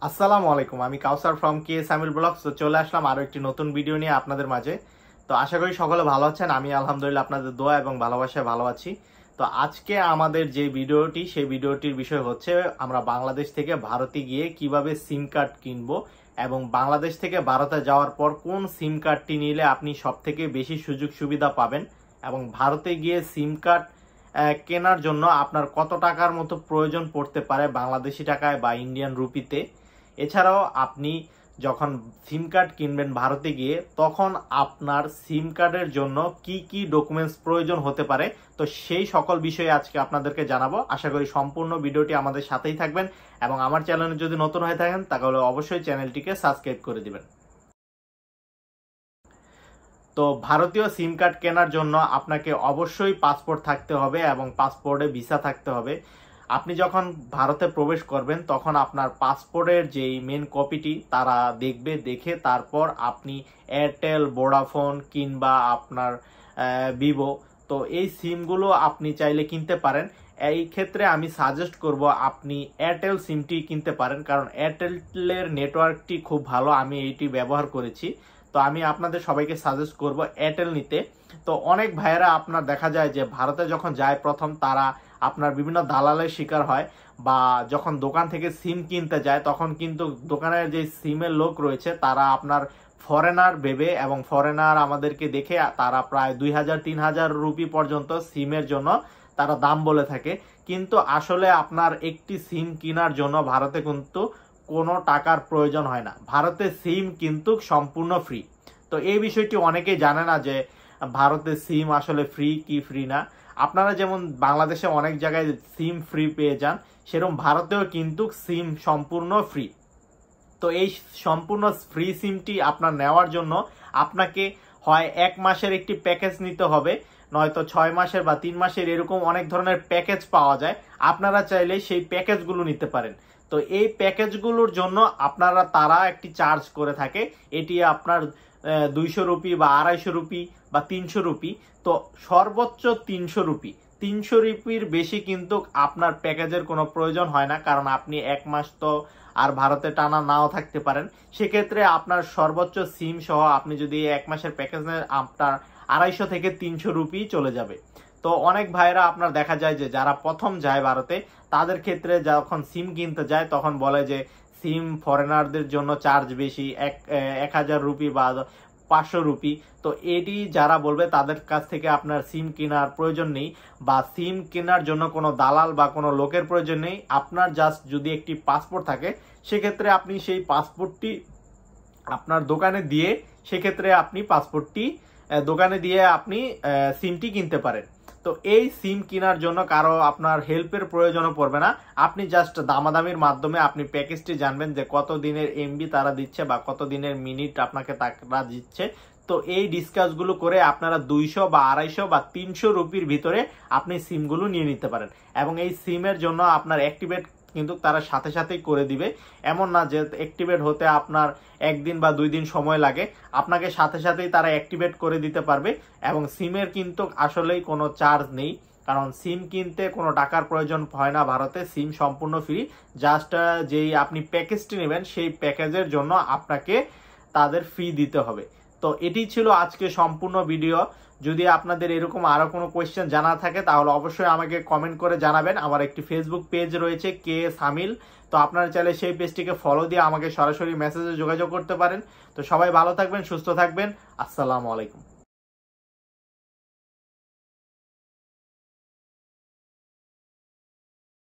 আসসালামু আলাইকুম। আমি কাউসার ফ্রম কে সামিল ব্লগস। তো চলে আসলাম আরো একটি নতুন ভিডিও নিয়ে আপনাদের মাঝে। তো আশা করি সকলে ভালো আছেন। আমি আলহামদুলিল্লাহ আপনাদের দোয়া এবং ভালোবাসায় ভালো আছি। তো আজকে আমাদের যে ভিডিওটি, সেই ভিডিওটির বিষয় হচ্ছে আমরা বাংলাদেশ থেকে ভারতে গিয়ে কিভাবে সিম কার্ড কিনবো এবং বাংলাদেশ থেকে ভারতে যাওয়ার পর কোন সিম কার্ডটি নিলে আপনি সব থেকে বেশি সুযোগ সুবিধা পাবেন এবং ভারতে গিয়ে সিম কার্ড কেনার জন্য আপনার কত টাকার মতো প্রয়োজন পড়তে পারে বাংলাদেশি টাকায় বা ইন্ডিয়ান রুপিতে। এছাড়াও আপনি যখন সিম কার্ড কিনবেন ভারতে গিয়ে, তখন আপনার সিম কার্ডের জন্য কি কি ডকুমেন্টস প্রয়োজন হতে পারে, তো সেই সকল বিষয়ে আজকে আপনাদেরকে জানাবো। আশা করি সম্পূর্ণ ভিডিওটি আমাদের সাথেই থাকবেন এবং আমার চ্যানেলে যদি নতুন হয়ে থাকেন তাহলে অবশ্যই চ্যানেলটিকে সাবস্ক্রাইব করে দিবেন। তো ভারতীয় সিম কার্ড কেনার জন্য আপনাকে অবশ্যই পাসপোর্ট থাকতে হবে এবং পাসপোর্টে ভিসা থাকতে হবে। আপনি যখন ভারতে প্রবেশ করবেন তখন আপনার পাসপোর্টের যেই মেন কপিটি তারা দেখবে, দেখে তারপর আপনি এয়ারটেল, ভোডাফোন কিংবা আপনার ভিভো, তো এই সিমগুলো আপনি চাইলে কিনতে পারেন। এই ক্ষেত্রে আমি সাজেস্ট করব আপনি এয়ারটেল সিমটি কিনতে পারেন, কারণ এয়ারটেলের নেটওয়ার্কটি খুব ভালো। আমি এইটি ব্যবহার করেছি, তো আমি আপনাদের সবাইকে সাজেস্ট করব এয়ারটেল নিতে। তো অনেক ভাইয়েরা আপনার দেখা যায় যে ভারতে যখন যায় প্রথম, তারা আপনার বিভিন্ন দালালের শিকার হয়, বা যখন দোকান থেকে সিম কিনতে যায় তখন কিন্তু দোকানের যে সিমের লোক রয়েছে তারা আপনার ফরেনার ভেবে এবং ফরেনার আমাদেরকে দেখে তারা প্রায় 2000-3000 রুপি পর্যন্ত সিমের জন্য তারা দাম বলে থাকে। কিন্তু আসলে আপনার একটি সিম কেনার জন্য ভারতে কিন্তু কোনো টাকার প্রয়োজন হয় না। ভারতে সিম কিন্তু সম্পূর্ণ ফ্রি। তো এই বিষয়টি অনেকেই জানে না যে ভারতে সিম আসলে ফ্রি কি ফ্রি না। আপনারা যেমন বাংলাদেশে অনেক জায়গায় সিম ফ্রি পেয়ে যান, সেরকম ভারতেও কিন্তু সিম সম্পূর্ণ ফ্রি। তো এই সম্পূর্ণ ফ্রি সিমটি আপনার নেওয়ার জন্য আপনাকে হয় 1 মাসের একটি প্যাকেজ নিতে হবে, নয়তো 6 মাসের বা 3 মাসের, এরকম অনেক ধরনের প্যাকেজ পাওয়া যায়। আপনারা চাইলে সেই প্যাকেজগুলো নিতে পারেন। তো এই প্যাকেজগুলোর জন্য তারা একটি চার্জ করে থাকে। এটি আপনার 200 রুপি বা 250 রুপি বা 300 রুপি। তো সর্বোচ্চ 300 রুপি। 300 রুপির বেশি কিন্তু আপনার প্যাকেজের কোনো প্রয়োজন হয় না, কারণ আপনি 1 মাস তো আর ভারতে টানা নাও থাকতে পারেন। সেক্ষেত্রে আপনার সর্বোচ্চ সিম সহ আপনি যদি 1 মাসের প্যাকেজ নেন, আপনার 250 থেকে 300 রুপি চলে যাবে। তো অনেক ভাইরা আপনার দেখা যায় যে যারা প্রথম যায় ভারতে, তাদের ক্ষেত্রে যখন সিম কিনতে যায় তখন বলে যে সিম ফরেনারদের জন্য চার্জ বেশি, 1000 রুপি বা 500 রুপি। তো এটি যারা বলবে তাদের কাছ থেকে আপনার সিম কেনার প্রয়োজন নেই, বা সিম কেনার জন্য কোনো দালাল বা কোনো লোকের প্রয়োজন নেই। আপনার জাস্ট যদি একটি পাসপোর্ট থাকে, সেক্ষেত্রে আপনি সেই পাসপোর্টটি আপনার দোকানে দিয়ে, সেক্ষেত্রে আপনি পাসপোর্টটি দোকানে দিয়ে আপনি সিমটি কিনতে পারেন। তো এই সিম কেনার জন্য কারো আপনার হেল্পের প্রয়োজনও পড়বে না। আপনি জাস্ট দামাদামির মাধ্যমে আপনি প্যাকেজটি জানবেন যে কত দিনের এমবি তারা দিচ্ছে বা কত দিনের মিনিট আপনাকে তারা দিচ্ছে। তো এই ডিসকাসগুলো করে আপনারা 200 বা 250 বা 300 রুপির ভিতরে আপনি সিমগুলো নিয়ে নিতে পারেন। এবং এই সিমের জন্য আপনার অ্যাক্টিভেট কিন্তু তারা সাথে সাথেই করে দিবে। এমন না যে অ্যাক্টিভেট হতে আপনার 1 দিন বা 2 দিন সময় লাগে, আপনাকে সাথে সাথেই তারা অ্যাক্টিভেট করে দিতে পারবে। এবং সিমের কিন্তু আসলেই কোনো চার্জ নেই, কারণ সিম কিনতে কোনো টাকার প্রয়োজন হয় না ভারতে। সিম সম্পূর্ণ ফ্রি। জাস্ট যেই আপনি প্যাকেজটি নেবেন সেই প্যাকেজের জন্য আপনাকে তাদের ফি দিতে হবে। তো এটি ছিল আজকে সম্পূর্ণ ভিডিও। যদি আপনাদের এরকম আরো কোনো কোয়েশ্চেন জানা থাকে তাহলে অবশ্যই আমাকে কমেন্ট করে জানাবেন। আমার একটি ফেসবুক পেজ রয়েছে কে সামিল, তো আপনারা চাইলে সেই পেজটিকে ফলো দিয়ে আমাকে সরাসরি মেসেজে যোগাযোগ করতে পারেন। তো সবাই ভালো থাকবেন, সুস্থ থাকবেন। আসসালামু আলাইকুম।